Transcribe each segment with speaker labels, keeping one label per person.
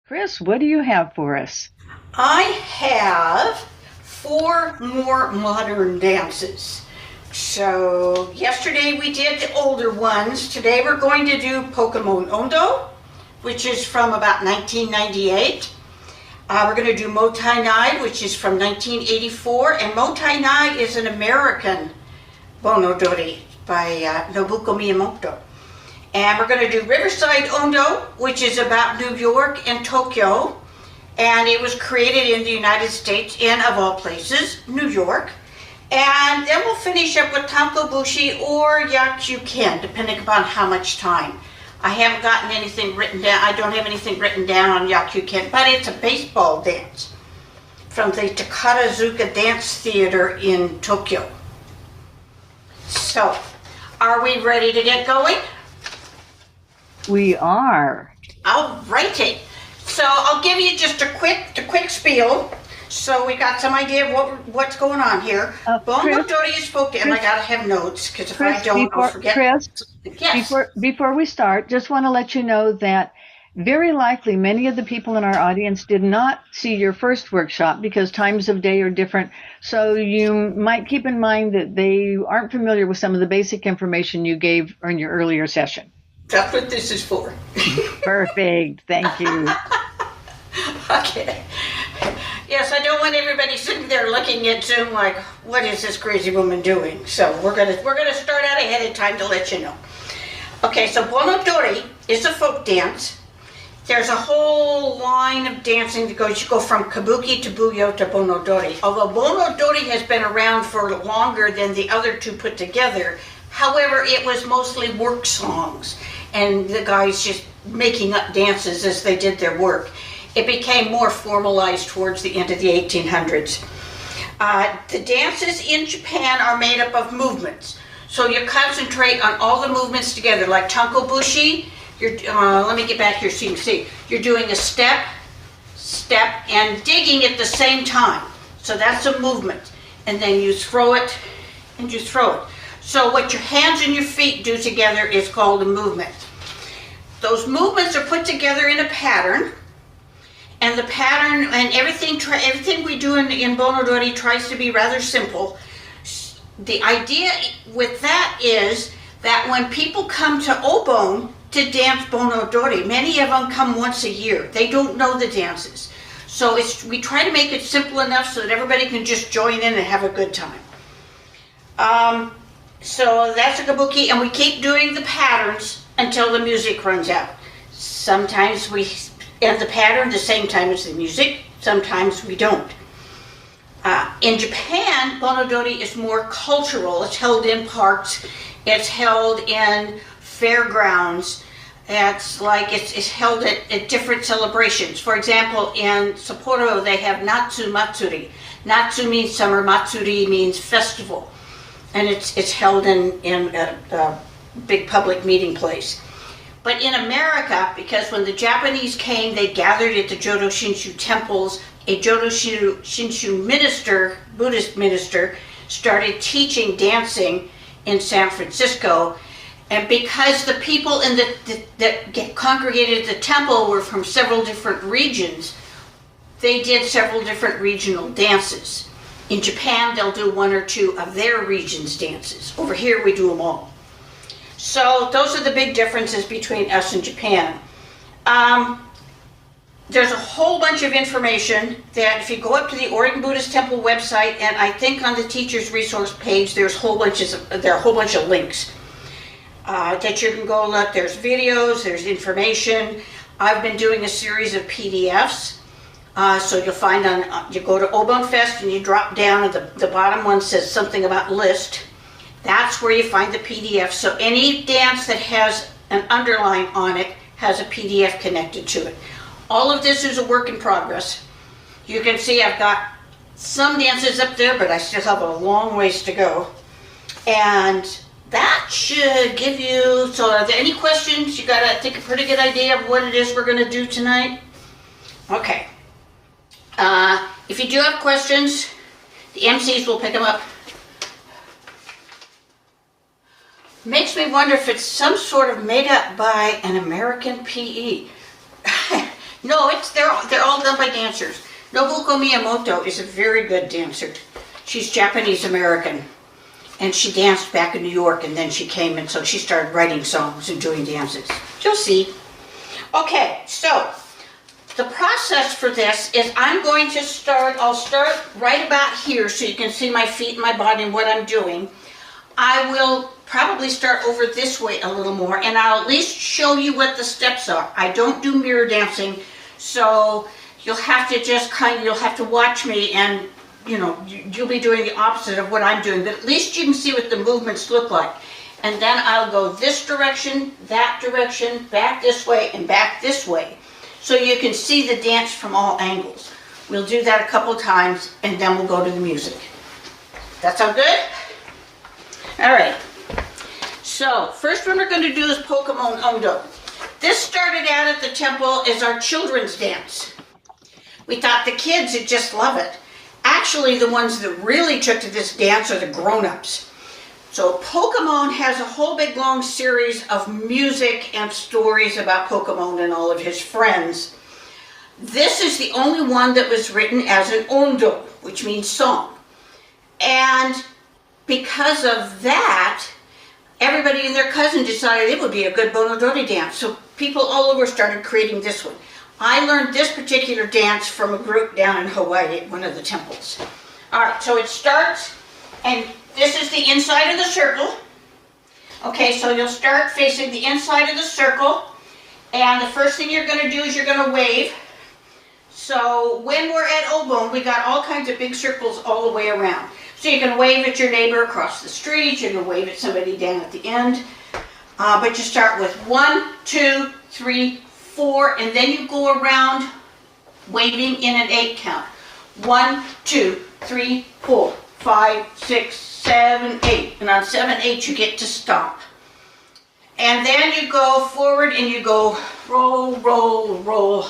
Speaker 1: Chris, what do you have for us?
Speaker 2: I have four more modern dances. So yesterday we did the older ones. Today we're going to do Pokemon Ondo, which is from about 1998. We're going to do Mottainai, which is from 1984. And Mottainai is an American Bonodori by Nobuko Miyamoto. And we're going to do Riverside Ondo, which is about New York and Tokyo. And it was created in the United States, in, of all places, New York. And then we'll finish up with Tanko Bushi or Kyu Ken, depending upon how much time. I haven't gotten anything written down. I don't have anything written down on Kyu Ken, but it's a baseball dance from the Takarazuka Dance Theater in Tokyo. So, are we ready to get going?
Speaker 1: We are.
Speaker 2: All righty. So I'll give you just a quick spiel. So we got some idea of what's going on here. Bonodori is spoken, and I gotta have notes because if I don't, I'll forget.
Speaker 1: Chris,
Speaker 2: yes.
Speaker 1: before we start, just want to let you know that very likely many of the people in our audience did not see your first workshop because times of day are different. So you might keep in mind that they aren't familiar with some of the basic information you gave in your earlier session.
Speaker 2: That's what this is for.
Speaker 1: Perfect. Thank you.
Speaker 2: Okay. Yes, I don't want everybody sitting there looking at Zoom like, what is this crazy woman doing? So we're gonna start out ahead of time to let you know. Okay, so Bonodori is a folk dance. There's a whole line of dancing that goes, you go from kabuki to buyo to Bonodori. Although Bonodori has been around for longer than the other two put together, however, it was mostly work songs and the guys just making up dances as they did their work. It became more formalized towards the end of the 1800s. The dances in Japan are made up of movements. So you concentrate on all the movements together, like Tanko Bushi. Let me get back here so you can see. You're doing a step, and digging at the same time. So that's a movement. And then you throw it, and you throw it. So what your hands and your feet do together is called a movement. Those movements are put together in a pattern, and the pattern and everything we do in Bonodori tries to be rather simple. The idea with that is that when people come to Obon to dance Bonodori, many of them come once a year. They don't know the dances. So we try to make it simple enough so that everybody can just join in and have a good time. So that's a kabuki, and we keep doing the patterns until the music runs out. Sometimes we end the pattern the same time as the music, sometimes we don't. In Japan, Bonodori is more cultural. It's held in parks, it's held in fairgrounds, it's held at different celebrations. For example, in Sapporo, they have Natsu Matsuri. Natsu means summer, Matsuri means festival. And it's held in a big public meeting place. But in America, because when the Japanese came, they gathered at the Jodo Shinshu temples. A Jodo Shinshu minister, Buddhist minister, started teaching dancing in San Francisco. And because the people that congregated at the temple were from several different regions, they did several different regional dances. In Japan, they'll do one or two of their region's dances. Over here, we do them all. So those are the big differences between us and Japan. There's a whole bunch of information that if you go up to the Oregon Buddhist Temple website, and I think on the teacher's resource page, there are a whole bunch of links that you can go look. There's videos, there's information. I've been doing a series of PDFs. So you'll find you go to Obon Fest and you drop down and the bottom one says something about list. That's where you find the PDF. So any dance that has an underline on it has a PDF connected to it. All of this is a work in progress. You can see I've got some dances up there, but I still have a long ways to go. And that should give you, so are there any questions? You got, I think, a pretty good idea of what it is we're going to do tonight? Okay. If you do have questions, the MCs will pick them up. Makes me wonder if it's some sort of made up by an American PE. No, they're all done by dancers. Nobuko Miyamoto is a very good dancer. She's Japanese American, and she danced back in New York, and then she came, and so she started writing songs and doing dances. You'll see. Okay, so the process for this is I'll start right about here so you can see my feet and my body and what I'm doing. I will probably start over this way a little more, and I'll at least show you what the steps are. I don't do mirror dancing, so you'll have to watch me, and you'll be doing the opposite of what I'm doing, but at least you can see what the movements look like. And then I'll go this direction, that direction, back this way, and back this way, so you can see the dance from all angles. We'll do that a couple times, and then we'll go to the music. That sound good? All right. So, first one we're going to do is Pokemon Ondo. This started out at the temple as our children's dance. We thought the kids would just love it. Actually, the ones that really took to this dance are the grown-ups. So Pokemon has a whole big long series of music and stories about Pokemon and all of his friends. This is the only one that was written as an Ondo, which means song. And because of that, everybody and their cousin decided it would be a good Bonodori dance. So people all over started creating this one. I learned this particular dance from a group down in Hawaii at one of the temples. All right, so it starts, and this is the inside of the circle. Okay, so you'll start facing the inside of the circle, and the first thing you're going to do is you're going to wave. So when we're at Obon, we got all kinds of big circles all the way around. So you can wave at your neighbor across the street, you can wave at somebody down at the end, but you start with 1, 2, 3, 4, and then you go around waving in an 8 count. 1, 2, 3, 4, 5, 6, 7, 8. And on 7, 8 you get to stop. And then you go forward and you go roll, roll, roll,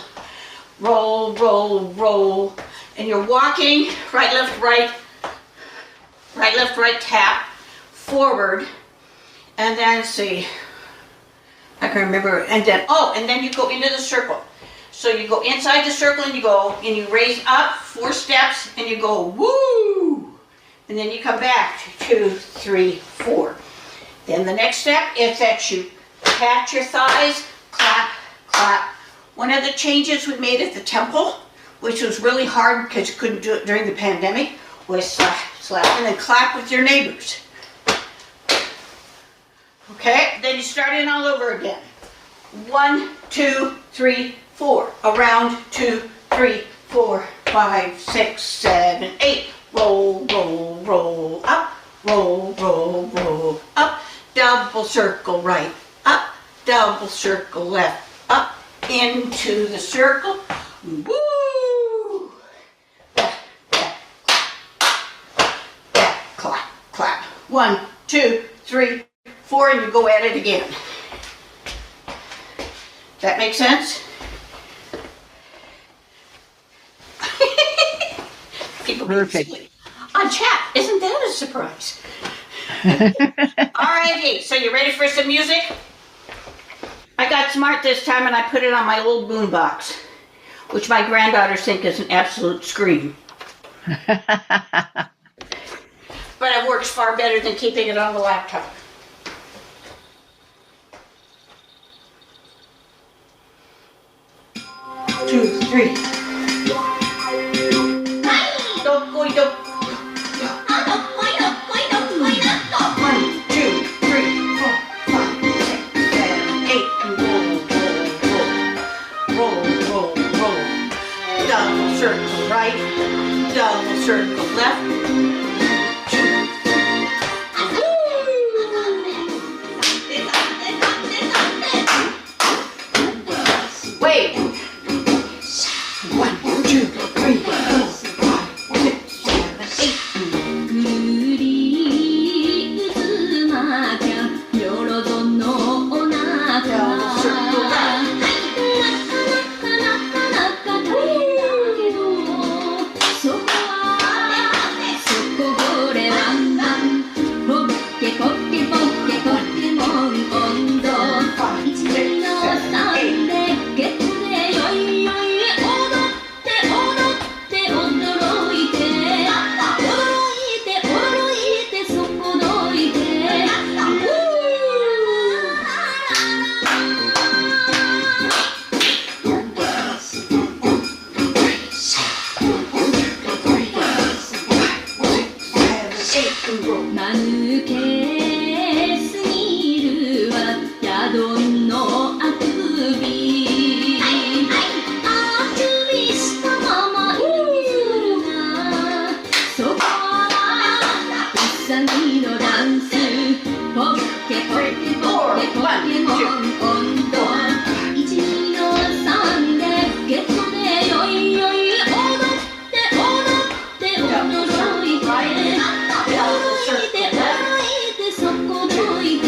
Speaker 2: roll, roll, roll. And you're walking right, left, right, tap, forward. And then see, I can remember, and then you go into the circle. So you go inside the circle and you raise up 4 steps and you go woo, and then you come back 2, 3, 4. Then the next step is that you pat your thighs, clap, clap. One of the changes we made at the temple, which was really hard because you couldn't do it during the pandemic, was slap, slap, and then clap with your neighbors. Okay, then you start in all over again. 1, 2, 3, 4. Around 2, 3, 4, 5, 6, 7, 8. Roll, roll, roll, up. Roll, roll, roll, up. Double circle right, up. Double circle left, up. Into the circle. Woo! Back, back, back, clap, clap. 1, 2, 3, 4, and you go at it again. That make sense? People
Speaker 1: Perfect.
Speaker 2: On chat, isn't that a surprise? Alrighty, so you ready for some music? I got smart this time and I put it on my old boom box, which my granddaughters think is an absolute scream. But it works far better than keeping it on the laptop. Two, three. Don't go, don't. 1, 2, 3, 4, 5, 6, 7, 8, and roll, roll, roll, roll, roll. Double circle right, double circle left. Wait. 1, 2, 3, 4, 5, 6, 7, 8.
Speaker 3: 間抜けすぎるわヤドンのあくびあくびしたまま息するがそこはうさぎのダンスポッケポッケポッケポケモン温度1、2の3でゲットでよいよい踊って踊って驚いて驚いてそこどいて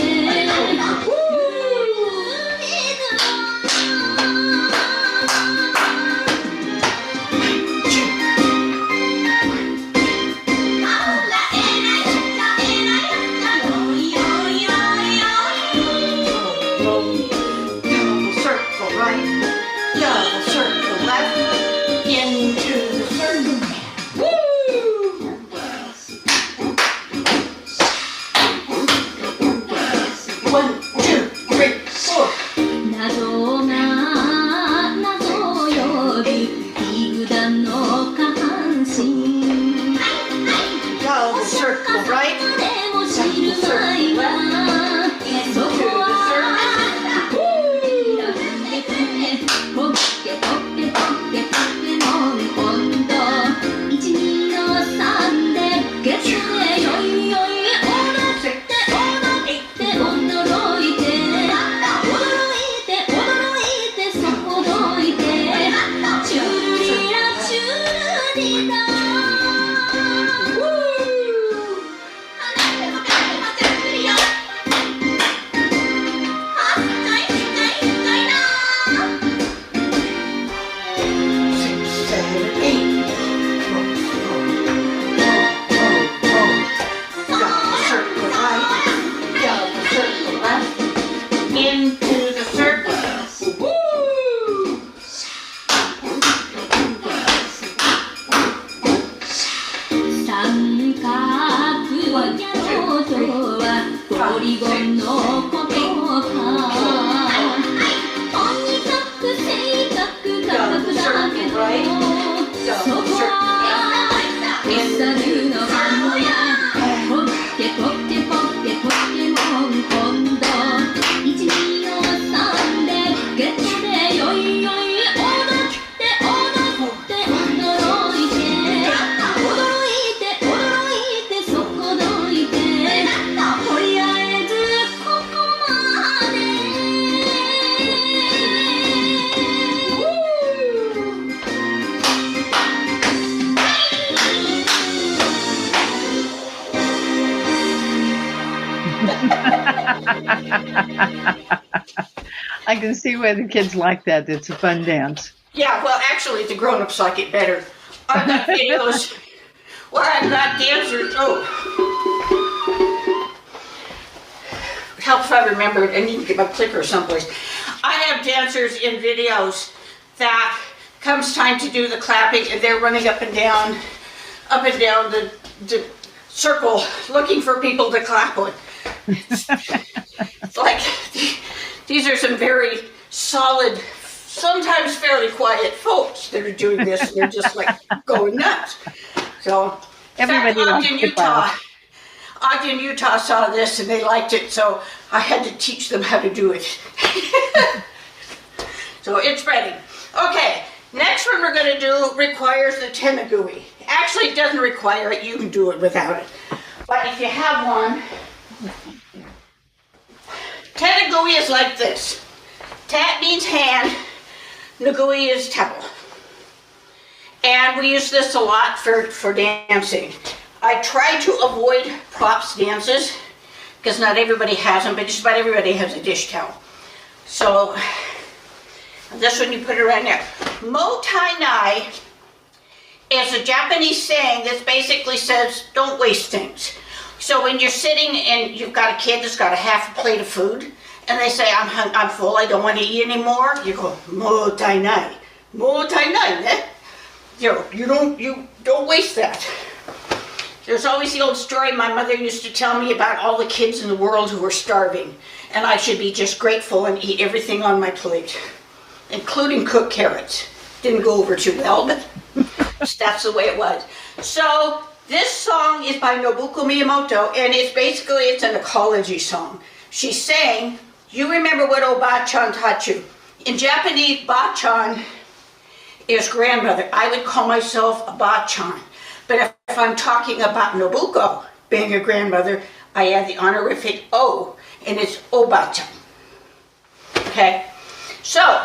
Speaker 1: I can see why the kids like that. It's a fun dance.
Speaker 2: Yeah, well, actually, the grown-ups like it better. I've got videos where I've got dancers. Oh. Helps if I remember it. I need to get my clicker someplace. I have dancers in videos that comes time to do the clapping, and they're running up and down the circle looking for people to clap with. It's like, these are some very solid, sometimes fairly quiet folks that are doing this, and they're just like going nuts. So,
Speaker 1: everybody
Speaker 2: Ogden, Utah saw this and they liked it, so I had to teach them how to do it. So it's ready. Okay, next one we're going to do requires the tenagui. Actually, it doesn't require it. You can do it without it. But if you have one, tenagui is like this. Tat means hand, nagui is temple. And we use this a lot for dancing. I try to avoid props dances because not everybody has them, but just about everybody has a dish towel. So this one you put it around there. Mottainai is a Japanese saying that basically says don't waste things. So when you're sitting and you've got a kid that's got a half a plate of food and they say I'm full, I don't want to eat anymore, you go Mottainai. Mottainai, eh? You don't waste that. There's always the old story my mother used to tell me about all the kids in the world who were starving, and I should be just grateful and eat everything on my plate, including cooked carrots. Didn't go over too well, but that's the way it was. So This song is by Nobuko Miyamoto, and it's an ecology song. She's saying, you remember what Oba-chan taught you. In Japanese, ba-chan is grandmother. I would call myself a ba-chan. But if I'm talking about Nobuko being a grandmother, I add the honorific O, and it's Oba-chan. Okay? So,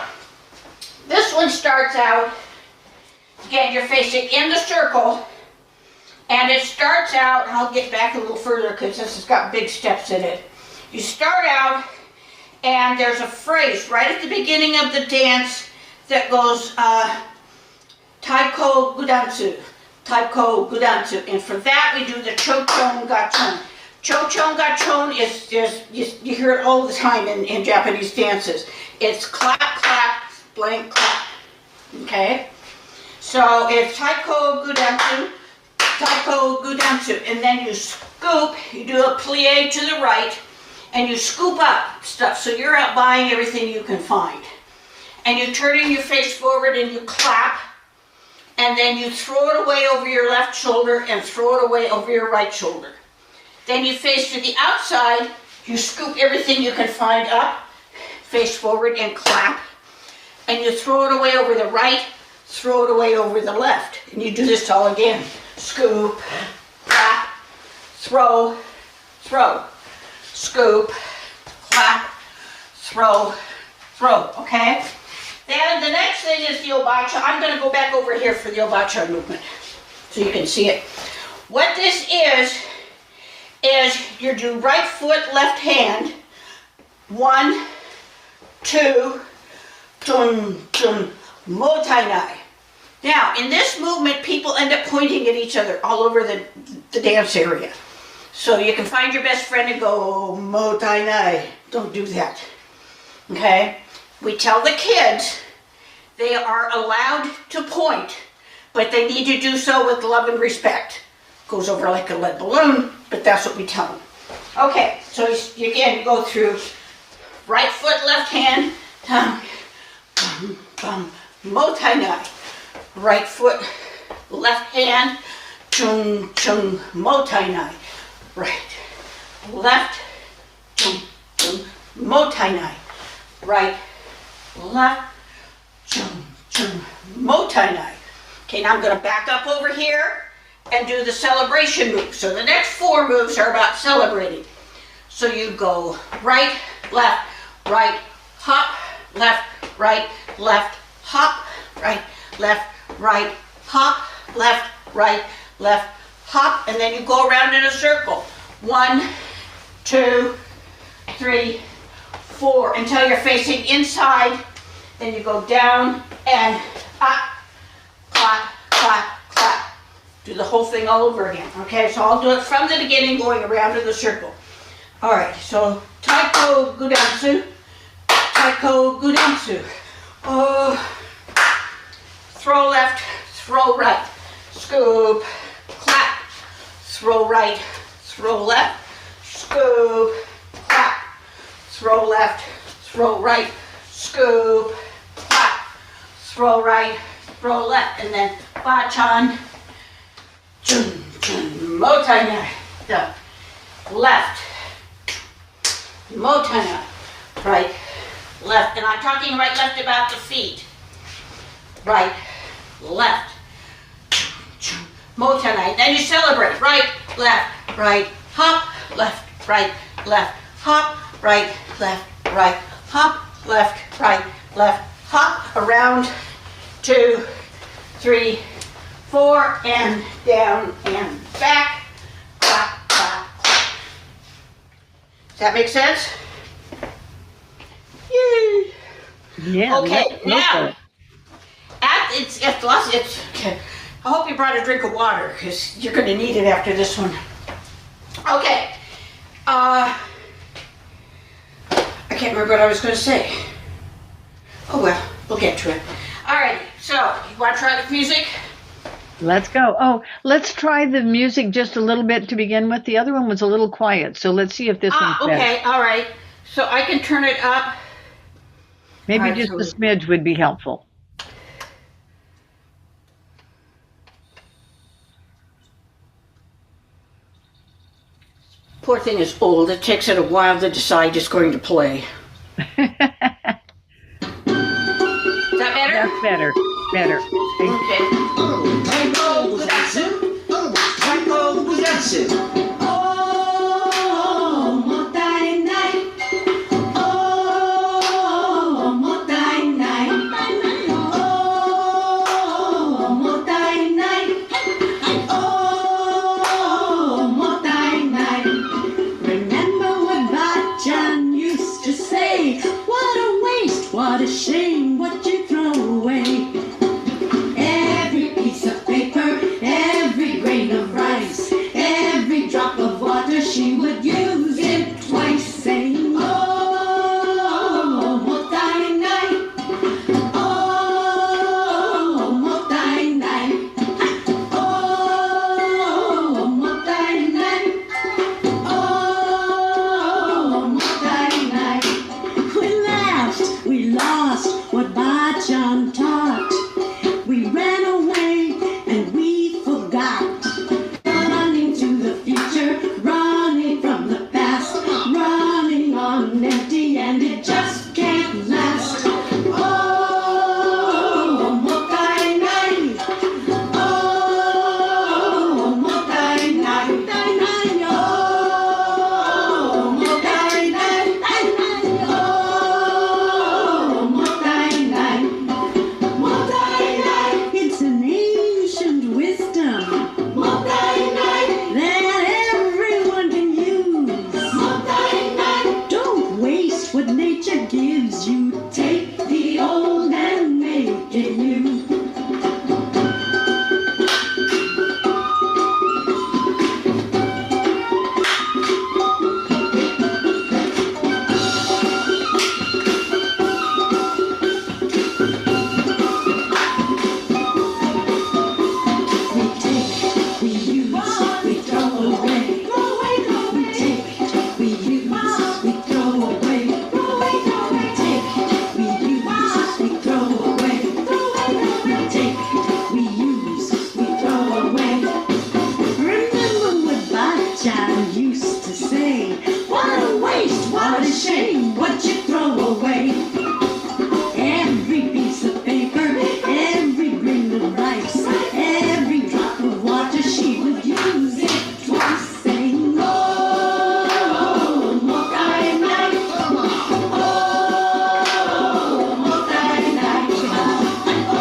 Speaker 2: this one starts out, again, you're facing in the circle, and it starts out, I'll get back a little further because this has got big steps in it. You start out, and there's a phrase right at the beginning of the dance that goes, Taiko Gudansu, Taiko Gudansu. And for that, we do the Chochon Gachon. Chochon Gachon is you hear it all the time in Japanese dances. It's clap, clap, blank, clap. Okay? So it's Taiko Gudansu, Taiko Gudansu, and then you scoop, you do a plie to the right, and you scoop up stuff, so you're out buying everything you can find. And you turn your face forward and you clap, and then you throw it away over your left shoulder and throw it away over your right shoulder. Then you face to the outside, you scoop everything you can find up, face forward and clap, and you throw it away over the right, throw it away over the left. And you do this all again. Scoop, clap, throw, throw. Scoop, clap, throw, throw, okay? Then the next thing is the Oba-chan. I'm going to go back over here for the Oba-chan movement so you can see it. What this is you do right foot, left hand, 1, 2, tun, tun, Mottainai. Now, in this movement, people end up pointing at each other all over the dance area. So you can find your best friend and go, Mottainai. Don't do that. Okay? We tell the kids they are allowed to point, but they need to do so with love and respect. Goes over like a lead balloon, but that's what we tell them. Okay, so again, you go through right foot, left hand, bum, bum, bum, Mottainai. Right foot, left hand, chung, chung, Mottainai. Right, left, chung, chung, Mottainai. Right, left, chung, chung, Mottainai. Okay, now I'm going to back up over here and do the celebration move. So the next 4 moves are about celebrating. So you go right, hop, left, hop, right, hop, left, hop, and then you go around in a circle. 1, 2, 3, 4, until you're facing inside. Then you go down and up, clap, clap, clap. Do the whole thing all over again. Okay, so I'll do it from the beginning, going around in the circle. All right, so Taiko Gudansu, Taiko Gudansu. Throw left, throw right, scoop, clap, throw right, throw left, scoop, clap, throw left, throw right, scoop, clap, throw right, throw left, and then ba-chan, chun, chun, Mottainai, the left, Mottainai, right, left, and I'm talking right, left about the feet, right, left, Mottainai. Then you celebrate. Right, hop, left, hop, right, hop, left, hop, around, 2, 3, 4, and down and back, clap, clap, clap. Does that make sense? Yay!
Speaker 1: Yeah.
Speaker 2: Okay, now. Okay. I hope you brought a drink of water because you're going to need it after this one. Okay. I can't remember what I was going to say. Oh well, we'll get to it. All right. So, you want to try the music?
Speaker 1: Let's go. Oh, let's try the music just a little bit to begin with. The other one was a little quiet, so let's see if this one's better.
Speaker 2: Okay. All right. So I can turn it up.
Speaker 1: Maybe
Speaker 2: Right,
Speaker 1: just
Speaker 2: so
Speaker 1: a smidge would be helpful.
Speaker 2: Poor thing is old. It takes it a while to decide it's going to play. Is that better?
Speaker 1: That's better. Better.
Speaker 2: Okay.
Speaker 4: Tanko was dancing. Tanko was dancing.
Speaker 3: Oh, Mottainai. Oh, Mottainai. Oh, Mottainai. Oh, Mottainai. Remember what Bachan used to say? What a waste, what a shame, what you throw away. Every piece of paper, every grain of rice, every drop of water, she would use it twice, saying, oh, Mottainai. Oh, Mottainai. Oh, Mottainai. Oh, Mottainai. We laughed, we lost what Bachan taught. We ran away and we forgot. Running to the future, running from the past, running on empty, and it just can't last. Oh, Mottainai. Oh, Mottainai. Oh, Mottainai. Oh, Mottainai. Mottainai. It's an ancient wisdom. Mottainai. That everyone can use. Mottainai. Don't waste what nature gives you. Take the old and make it new. We take, we use, we throw away. We take, we use, we throw away. We take, we use, we throw away. We take, we use, we throw away. Remember what Bachan used to say? What a waste, what a shame, what you throw away. Every piece of paper, every grain of rice, every drop of water, she would use it twice, saying, oh, Mottainai. Oh, Mottainai. Oh,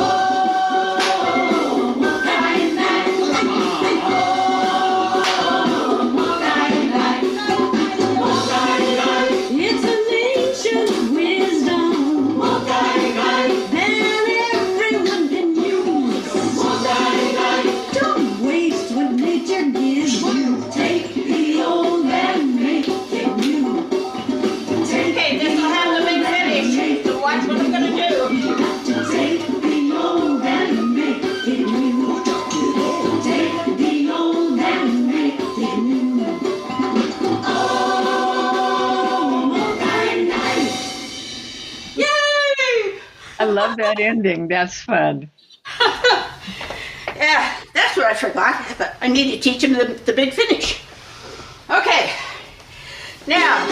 Speaker 3: Mottainai. Oh, Mottainai. It's an ancient wisdom. Mottainai. That everyone can use. Mottainai. Don't waste what nature gives you. Take the old and make it new.
Speaker 2: Okay, this will have the big finish. So watch what I'm going to do.
Speaker 3: To take the old and make it new. Take the old and make it new. Oh, Mottainai.
Speaker 2: Yay!
Speaker 1: I love that ending. That's fun.
Speaker 2: Yeah, that's what I forgot. But I need to teach him the big finish. Okay. Now,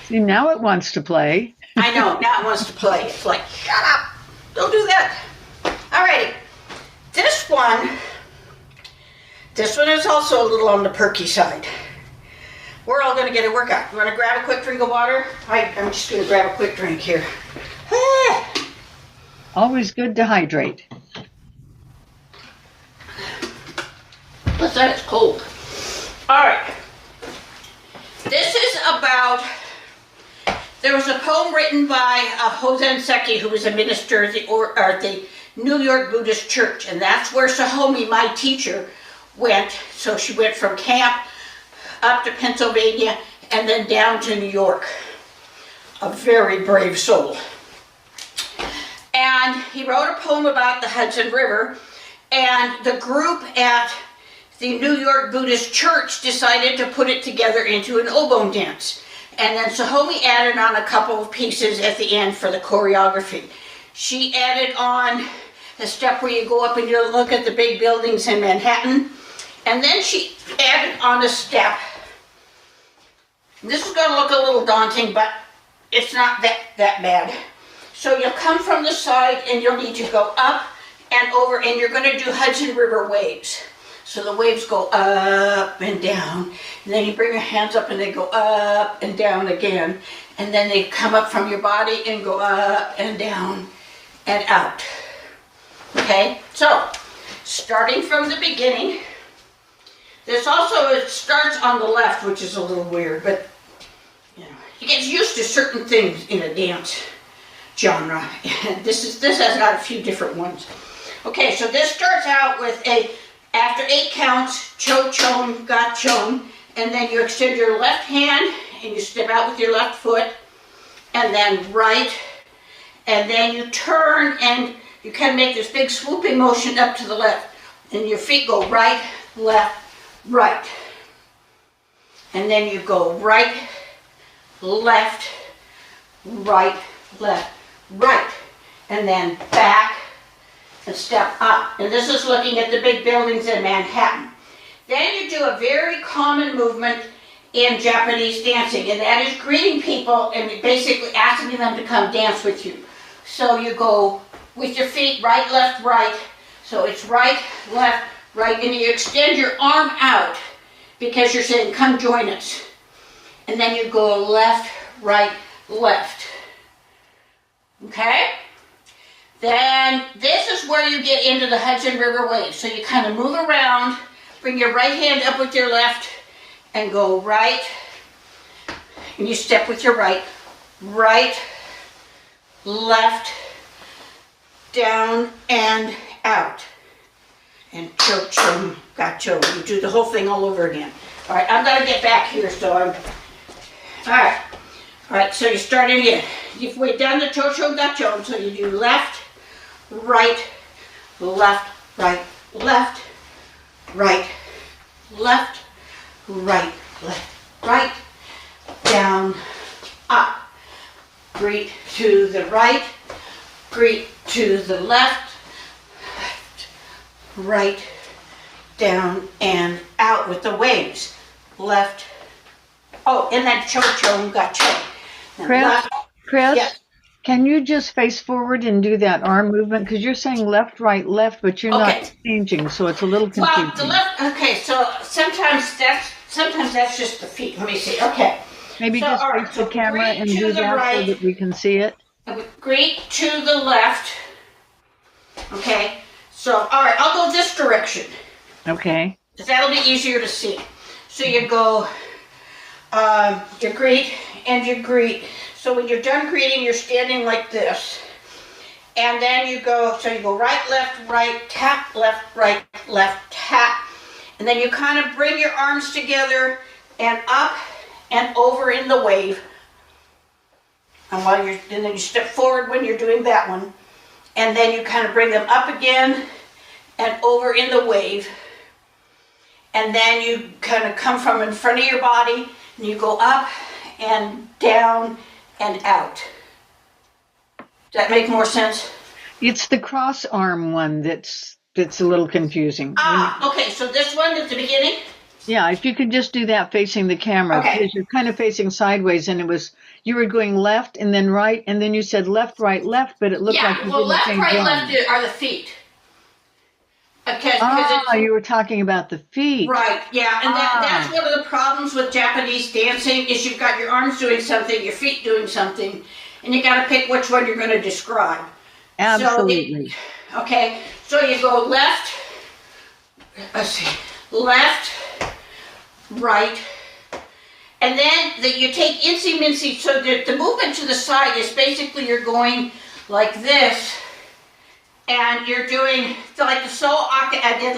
Speaker 1: See, now it wants to play.
Speaker 2: I know, now it wants to play. It's like, shut up. Don't do that. Alrighty. This one is also a little on the perky side. We're all going to get a workout. You want to grab a quick drink of water? I'm just going to grab a quick drink here.
Speaker 1: Always good to hydrate.
Speaker 2: What's that? It's cold. Alright. This is about, there was a poem written by Hosen Seki, who was a minister at the New York Buddhist Church, and that's where Sahomi, my teacher, went. So she went from camp up to Pennsylvania and then down to New York. A very brave soul. And he wrote a poem about the Hudson River, and the group at the New York Buddhist Church decided to put it together into an Obon dance. And then Sahomi added on a couple of pieces at the end for the choreography. She added on the step where you go up and you look at the big buildings in Manhattan. And then she added on a step. This is going to look a little daunting, but it's not that bad. So you'll come from the side and you'll need to go up and over, and you're going to do Hudson River waves. So the waves go up and down, and then you bring your hands up and they go up and down again, and then they come up from your body and go up and down and out. Okay, so starting from the beginning, this also, it starts on the left, which is a little weird, but you know, you get used to certain things in a dance genre, and this has got a few different ones. Okay, so this starts out with after 8 counts, cho-chon, ga-chon, and then you extend your left hand and you step out with your left foot, and then right, and then you turn and you kind of make this big swooping motion up to the left, and your feet go right, left, right, and then you go right, left, right, left, right, and then back and step up. And this is looking at the big buildings in Manhattan. Then you do a very common movement in Japanese dancing, and that is greeting people and basically asking them to come dance with you. So you go with your feet right, left, right. So it's right, left, right, and you extend your arm out because you're saying, come join us. And then you go left, right, left. Okay? Then this is where you get into the Hudson River waves. So you kind of move around, bring your right hand up with your left, and go right, and you step with your right, right, left, down, and out. And cho-chum, ga-cho. You do the whole thing all over again. All right, I'm going to get back here, all right, so you start again. We've done the cho-chum, ga-cho, so you do left, right, left, right, left, right, left, right, left, right, down, up. Greet to the right, greet to the left, right, down, and out with the waves. Left, and then cho-cho, ga-cho.
Speaker 1: Chris,
Speaker 2: yeah.
Speaker 1: Can you just face forward and do that arm movement? Because you're saying left, right, left, but you're not changing, so it's a little confusing.
Speaker 2: Well, the left, so sometimes that's just the feet. Let me see, okay.
Speaker 1: Maybe
Speaker 2: so,
Speaker 1: just face the camera and do that right, so that we can see it.
Speaker 2: Greet to the left. Okay, so, all right, I'll go this direction.
Speaker 1: Okay.
Speaker 2: Because that'll be easier to see. So you go, you greet and you greet. So when you're done greeting, you're standing like this. And then you go right, tap, left, tap. And then you kind of bring your arms together and up and over in the wave. And then you step forward when you're doing that one. And then you kind of bring them up again and over in the wave. And then you kind of come from in front of your body and you go up and down and out. Does that make more sense?
Speaker 1: It's the cross arm one that's a little confusing.
Speaker 2: Okay, so this one at the beginning?
Speaker 1: Yeah, if you could just do that facing the camera, because you're kind of facing sideways, and you were going left and then right, and then you said left, right, left, but it looked like you didn't
Speaker 2: left,
Speaker 1: change
Speaker 2: right,
Speaker 1: arm.
Speaker 2: left are the feet. Okay,
Speaker 1: you were talking about the feet.
Speaker 2: Right, yeah, and that's one of the problems with Japanese dancing is you've got your arms doing something, your feet doing something, and you got to pick which one you're going to describe.
Speaker 1: Absolutely.
Speaker 2: So you go left, left, right, and then you take incy-mincy, so the movement to the side is basically you're going like this, and you're doing like the solo aka I did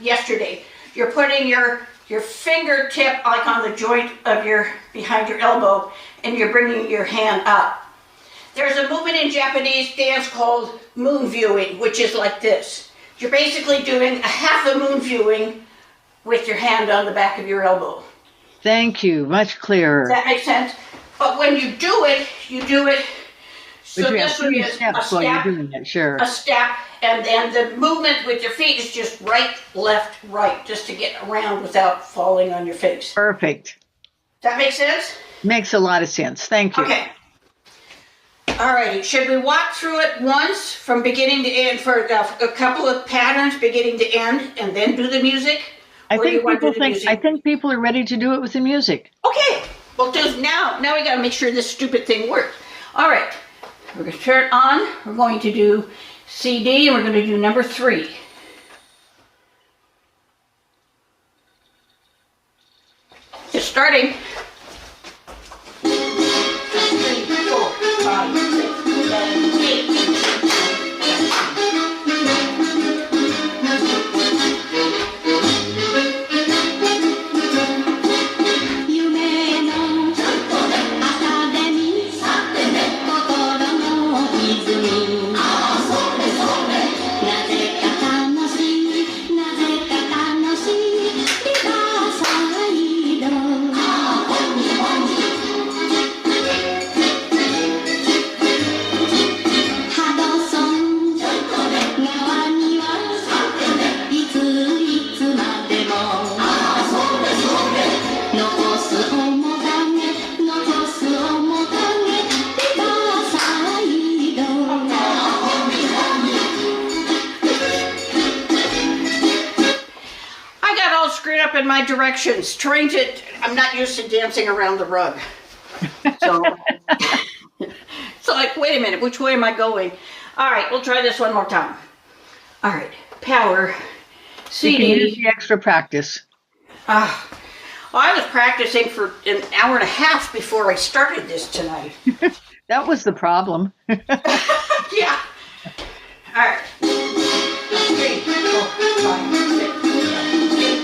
Speaker 2: yesterday. You're putting your fingertip like on the joint of behind your elbow, and you're bringing your hand up. There's a movement in Japanese dance called moon viewing, which is like this. You're basically doing a half a moon viewing with your hand on the back of your elbow.
Speaker 1: Thank you. Much clearer.
Speaker 2: Does that make sense? But when you do it So
Speaker 1: But you have
Speaker 2: this one
Speaker 1: 3
Speaker 2: is a
Speaker 1: steps while you're
Speaker 2: step,
Speaker 1: doing it, sure.
Speaker 2: a step, and then the movement with your feet is just right, left, right, just to get around without falling on your face.
Speaker 1: Perfect.
Speaker 2: That make sense?
Speaker 1: Makes a lot of sense. Thank you.
Speaker 2: Okay. Alrighty, should we walk through it once from beginning to end for a couple of patterns, beginning to end, and then do the music?
Speaker 1: I
Speaker 2: Or do you
Speaker 1: think
Speaker 2: want to
Speaker 1: people
Speaker 2: do the
Speaker 1: think
Speaker 2: music?
Speaker 1: I think people are ready to do it with the music.
Speaker 2: Okay, well, now we gotta make sure this stupid thing works. All right, we're gonna turn it on. We're going to do CD, and we're gonna do number 3. It's starting. 3, 4, 5, 6, 7, 8. In my directions, I'm not used to dancing around the rug. So, so like, wait a minute, which way am I going? All right, we'll try this one more time. All right, power,
Speaker 1: You can use
Speaker 2: CD.
Speaker 1: the extra practice.
Speaker 2: Well, I was practicing for an hour and a half before I started this tonight.
Speaker 1: That was the problem.
Speaker 2: Yeah. All right. 3, 4, 5, 6, 7, 8.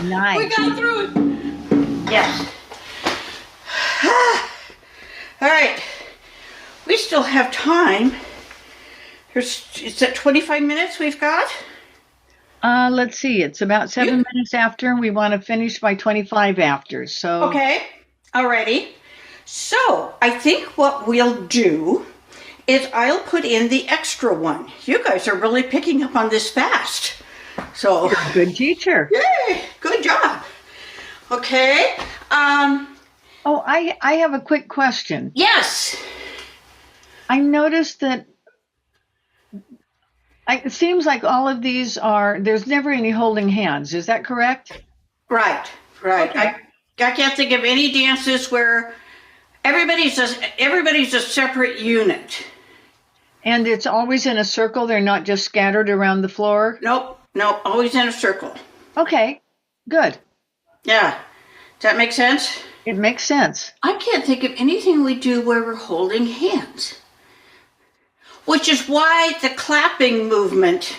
Speaker 1: Nice.
Speaker 2: We got through it. Yes. All right. We still have time. Is that 25 minutes we've got?
Speaker 1: Let's see. It's about 7 minutes after, and we want to finish by 25 after. So
Speaker 2: Okay. Alrighty. So I think what we'll do is I'll put in the extra one. You guys are really picking up on this fast. So
Speaker 1: you're a good teacher.
Speaker 2: yay! Good job. Okay.
Speaker 1: Oh, I have a quick question.
Speaker 2: Yes.
Speaker 1: I noticed that it seems like all of these there's never any holding hands. Is that correct?
Speaker 2: Right.
Speaker 1: Okay.
Speaker 2: I can't think of any dances where everybody's a separate unit.
Speaker 1: And it's always in a circle. They're not just scattered around the floor.
Speaker 2: Nope, always in a circle.
Speaker 1: Okay, good.
Speaker 2: Yeah. Does that make sense?
Speaker 1: It makes sense.
Speaker 2: I can't think of anything we do where we're holding hands. Which is why the clapping movement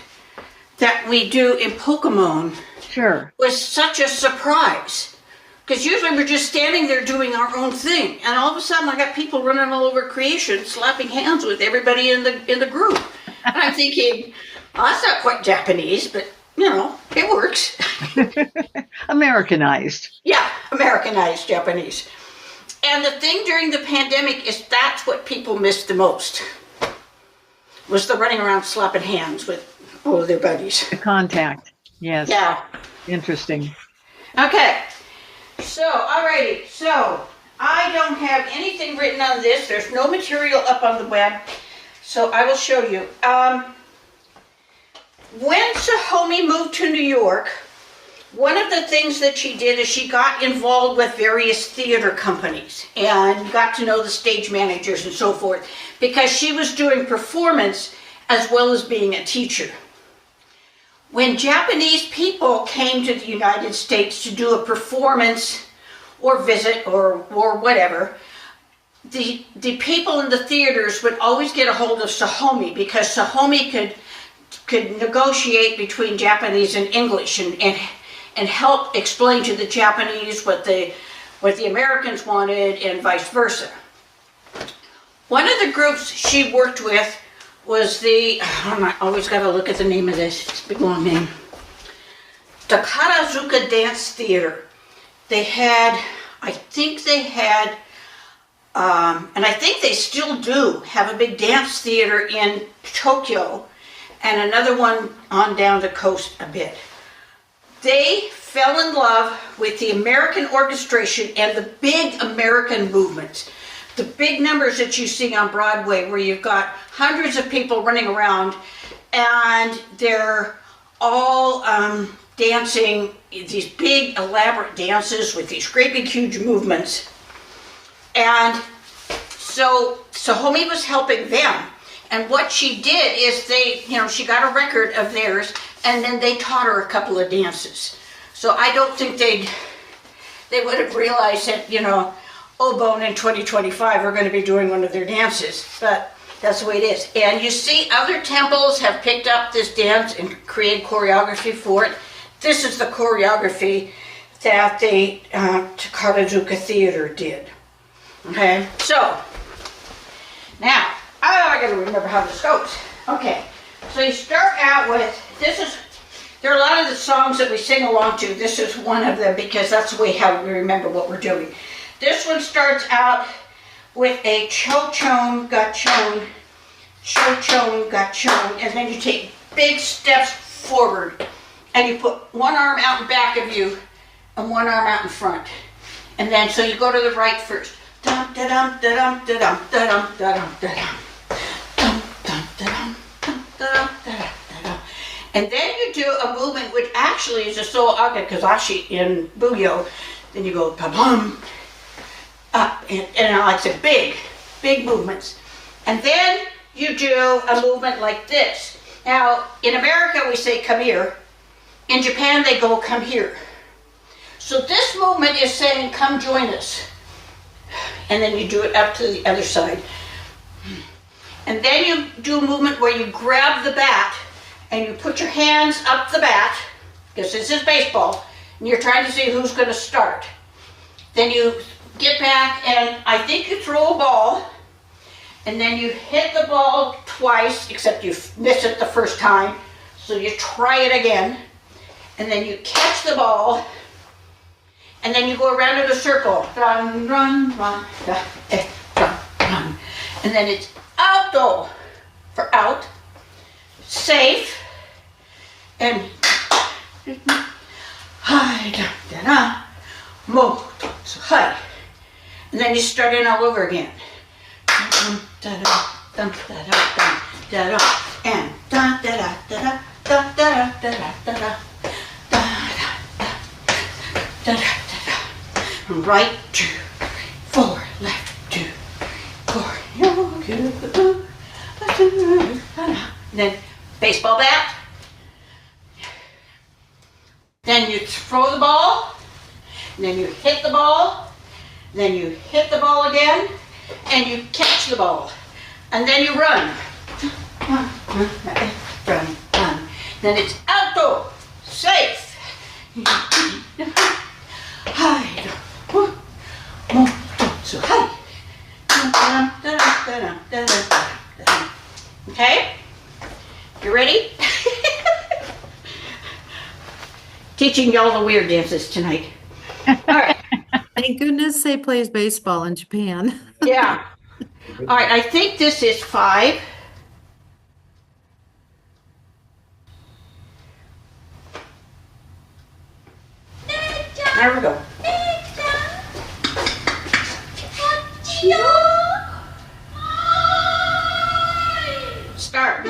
Speaker 2: that we do in Pokemon
Speaker 1: Sure.
Speaker 2: was such a surprise. Because usually we're just standing there doing our own thing. And all of a sudden I got people running all over creation, slapping hands with everybody in the group. And I'm thinking, well, that's not quite Japanese, but, it works.
Speaker 1: Americanized.
Speaker 2: Yeah, Americanized Japanese. And the thing during the pandemic is that's what people missed the most. Was the running around slapping hands with all of their buddies.
Speaker 1: The contact. Yes.
Speaker 2: Yeah.
Speaker 1: Interesting.
Speaker 2: Okay. So, alrighty. So, I don't have anything written on this. There's no material up on the web. So, I will show you. When Sahomi moved to New York, one of the things that she did is she got involved with various theater companies and got to know the stage managers and so forth because she was doing performance as well as being a teacher. When Japanese people came to the United States to do a performance or visit or whatever, the people in the theaters would always get a hold of Sahomi because Sahomi could negotiate between Japanese and English and help explain to the Japanese what the Americans wanted and vice versa. One of the groups she worked with was I always got to look at the name of this, it's a big long name. The Karazuka Dance Theater. They had, and I think they still do, have a big dance theater in Tokyo and another one on down the coast a bit. They fell in love with the American orchestration and the big American movements. The big numbers that you see on Broadway where you've got hundreds of people running around and they're all dancing these big elaborate dances with these great big huge movements. And so Sahomi was helping them. And what she did is she got a record of theirs and then they taught her a couple of dances. So I don't think they would have realized that, Obon in 2025 are going to be doing one of their dances, but that's the way it is. And you see other temples have picked up this dance and created choreography for it. This is the choreography that the Takarazuka Theater did. Okay, so now, I got to remember how this goes. Okay, so you start out with, there are a lot of the songs that we sing along to. This is one of them because that's the way how we remember what we're doing. This one starts out with a cho-chon, ga-chon, cho-chon, ga-chon, and then you take big steps forward and you put one arm out in back of you and one arm out in front. And then, so you go to the right first. Dum, da-dum, da-dum, da-dum, da-dum, da-dum, da-dum. Dum, dum, da-dum, dum, da-dum, da-dum, da-dum. And then you do a movement which actually is a so agakazashi in Buyo. Then you go pa-bum, up, and like I said, big movements. And then you do a movement like this. Now, in America we say come here. In Japan they go come here. So this movement is saying come join us. And then you do it up to the other side. And then you do a movement where you grab the bat and you put your hands up the bat, because this is baseball, and you're trying to see who's going to start. Then you get back, and I think you throw a ball, and then you hit the ball twice, except you miss it the first time, so you try it again, and then you catch the ball, and then you go around in a circle. Run, run, run, run, run, run. And then it's auto for out, safe, and hi, da, da, da, mo, so hi. And then you start in all over again. Dum, da, da, dum, da, da, dum, da, da, and da, da, da, da, da, da, da, da, da, da, da, da, da, da. Right, 2, 4, left, 2, 4. Then baseball bat. Then you throw the ball. Then you hit the ball. Then you hit the ball again. And you catch the ball. And then you run. Run, run. Then it's auto, safe. Hide. So hi. Okay? You ready? Teaching y'all the weird dances tonight. All right.
Speaker 5: Thank goodness they plays baseball in Japan.
Speaker 2: Yeah. All right, I think this is 5. There we go. Start.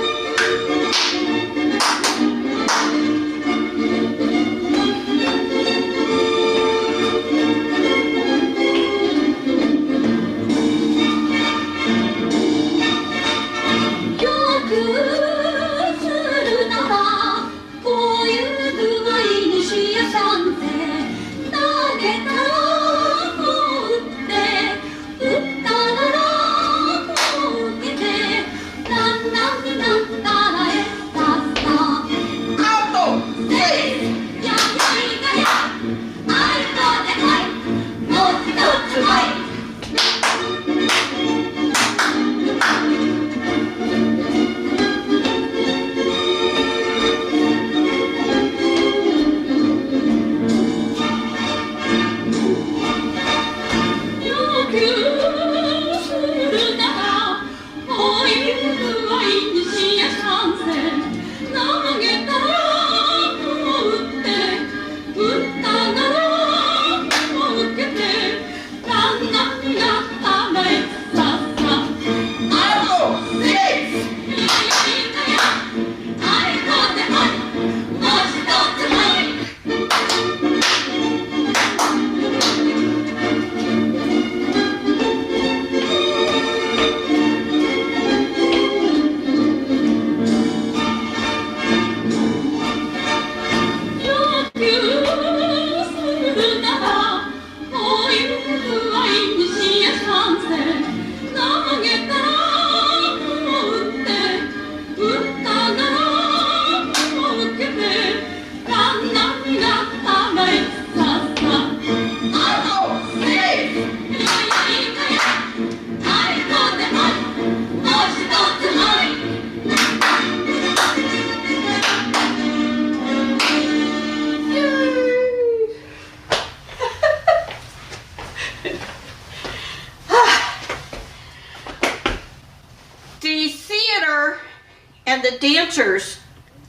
Speaker 2: And the dancers,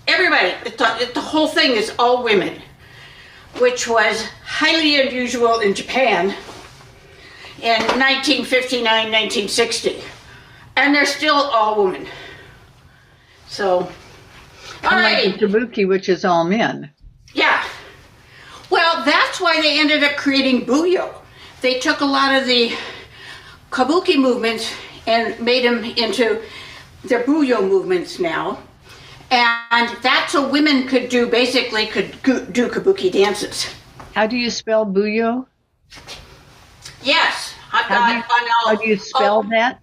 Speaker 2: everybody, the whole thing is all women, which was highly unusual in Japan in 1959, 1960. And they're still all women. So, all right.
Speaker 1: Unlike the Kabuki, which is all men.
Speaker 2: Yeah. Well, that's why they ended up creating Buyo. They took a lot of the Kabuki movements and made them into their Buyo movements now. And that's so women could do do Kabuki dances.
Speaker 1: How do you spell Buyo?
Speaker 2: Yes.
Speaker 1: How do you spell that?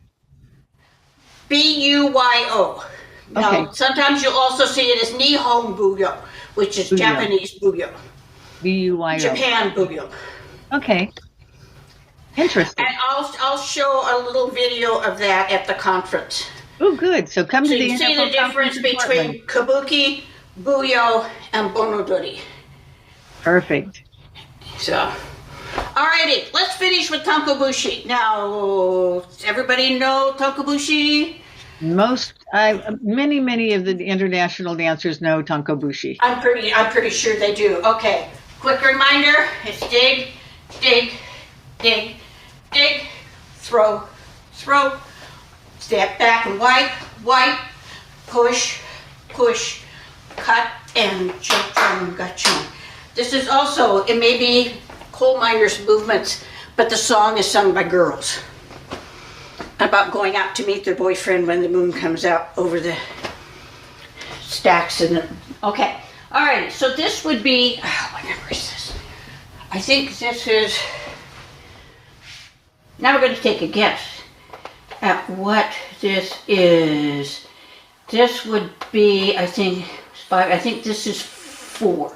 Speaker 2: B-U-Y-O. Now,
Speaker 1: Okay.
Speaker 2: sometimes you'll also see it as Nihon Buyo, which is
Speaker 1: Buyo.
Speaker 2: Japanese Buyo.
Speaker 1: B-U-Y-O.
Speaker 2: Japan bugyo.
Speaker 1: Okay. Interesting.
Speaker 2: And I'll show a little video of that at the conference.
Speaker 1: Oh, good. So come
Speaker 2: So
Speaker 1: to the
Speaker 2: you see the difference between kabuki, buyo, and bonodori.
Speaker 1: Perfect.
Speaker 2: So, alrighty, let's finish with Tanko Bushi. Now, does everybody know Tanko Bushi?
Speaker 1: Many of the international dancers know Tanko Bushi.
Speaker 2: I'm pretty sure they do. Okay, quick reminder: it's dig, dig, dig, dig, throw, throw, step back and wipe, wipe, push, push, cut, and chong gachong. This is also, it may be coal miners' movements, but the song is sung by girls about going out to meet their boyfriend when the moon comes out over the stacks. Okay, all right, so this would be, what number is this? I think this is, now we're going to take a guess at what this is. This would be, I think, 5, I think this is 4.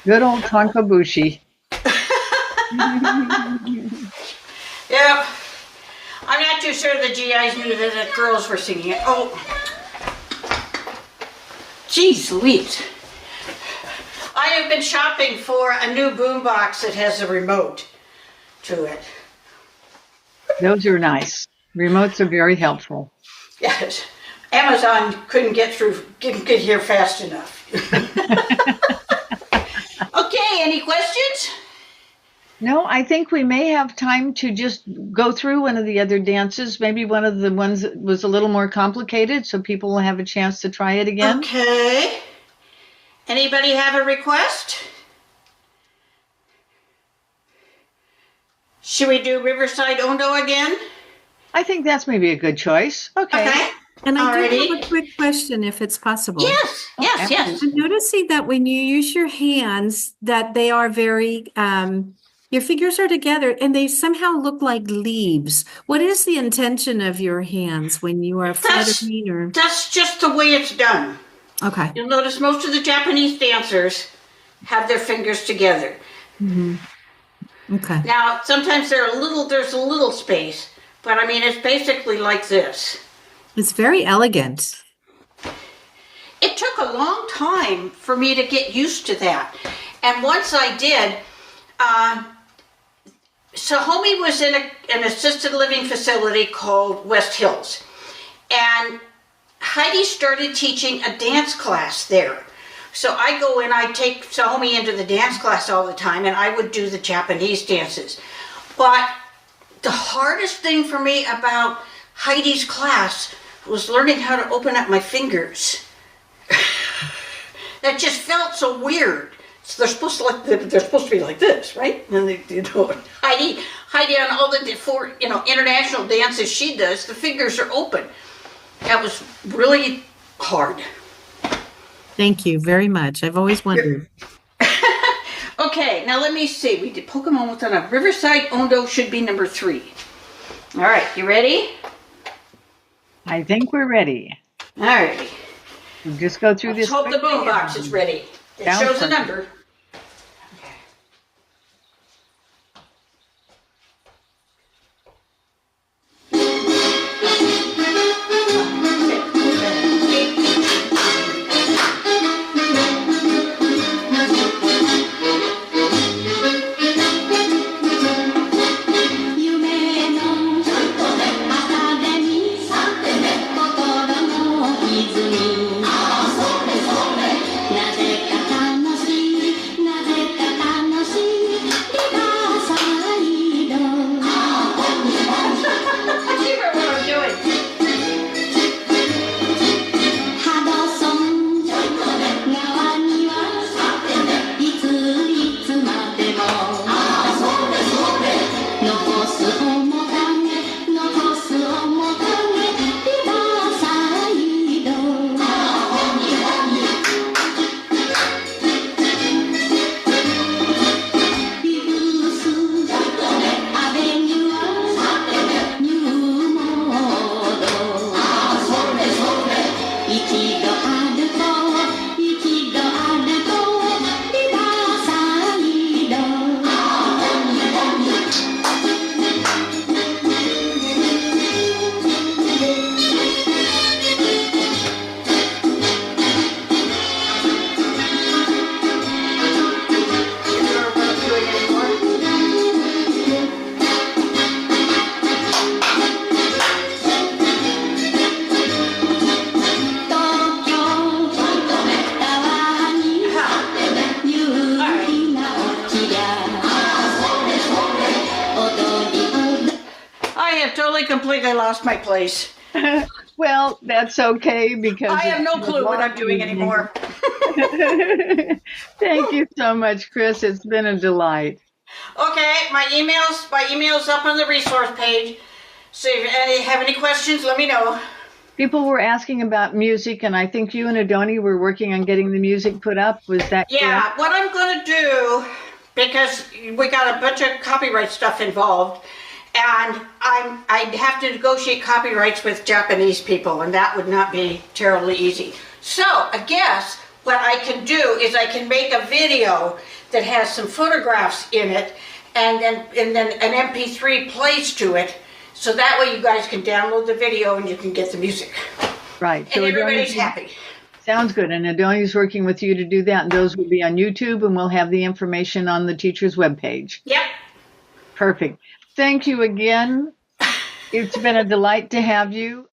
Speaker 1: Good old Tanko Bushi.
Speaker 2: Yep. I'm not too sure the GIs knew that the girls were singing it. Oh. Jeez Louise. I have been shopping for a new boombox that has a remote to it.
Speaker 1: Those are nice. Remotes are very helpful.
Speaker 2: Yes. Amazon couldn't get here fast enough. Okay, any questions?
Speaker 1: No, I think we may have time to just go through one of the other dances, maybe one of the ones that was a little more complicated, so people will have a chance to try it again.
Speaker 2: Okay. Anybody have a request? Should we do Riverside Ondo again?
Speaker 1: I think that's maybe a good choice. Okay.
Speaker 5: And I do
Speaker 2: Alrighty.
Speaker 5: have a quick question if it's possible.
Speaker 2: Yes, yes, yes.
Speaker 5: I'm noticing that when you use your hands, that they are very, your fingers are together and they somehow look like leaves. What is the intention of your hands when you are fluttering or?
Speaker 2: That's just the way it's done.
Speaker 5: Okay.
Speaker 2: You'll notice most of the Japanese dancers have their fingers together.
Speaker 5: Mm-hmm. Okay.
Speaker 2: Now, sometimes there's a little space, but I mean, it's basically like this.
Speaker 5: It's very elegant.
Speaker 2: It took a long time for me to get used to that. And once I did, Homie was in an assisted living facility called West Hills. And Heidi started teaching a dance class there. So I go and I take Homie into the dance class all the time, and I would do the Japanese dances. But the hardest thing for me about Heidi's class was learning how to open up my fingers. That just felt so weird. So they're supposed to be like this, right? And Heidi on all the four, international dances she does, the fingers are open. That was really hard.
Speaker 5: Thank you very much. I've always wondered.
Speaker 2: Okay, now let me see. We did Pokemon Mottainai. Riverside Ondo should be number 3. All right, you ready?
Speaker 1: I think we're ready.
Speaker 2: All right.
Speaker 1: We'll just go through
Speaker 2: Let's
Speaker 1: this.
Speaker 2: hope the
Speaker 1: quickly.
Speaker 2: boombox is ready. It
Speaker 1: Sounds
Speaker 2: shows a
Speaker 1: perfect.
Speaker 2: number. Completely lost my place.
Speaker 1: Well, that's okay because
Speaker 2: I have no clue what I'm doing anymore.
Speaker 1: Thank you so much, Chris. It's been a delight.
Speaker 2: Okay, my email's up on the resource page. So if you have any questions, let me know.
Speaker 1: People were asking about music, and I think you and Adoni were working on getting the music put up. Was that
Speaker 2: Yeah,
Speaker 1: correct?
Speaker 2: what I'm going to do, because we got a bunch of copyright stuff involved, and I'd have to negotiate copyrights with Japanese people, and that would not be terribly easy. So I guess what I can do is I can make a video that has some photographs in it, and then an MP3 plays to it, so that way you guys can download the video and you can get the music.
Speaker 1: Right.
Speaker 2: And
Speaker 1: Adoni
Speaker 2: everybody's
Speaker 1: can-
Speaker 2: happy.
Speaker 1: Sounds good. And Adoni's working with you to do that. And those will be on YouTube, and we'll have the information on the teacher's webpage.
Speaker 2: Yep.
Speaker 1: Perfect. Thank you again. It's been a delight to have you.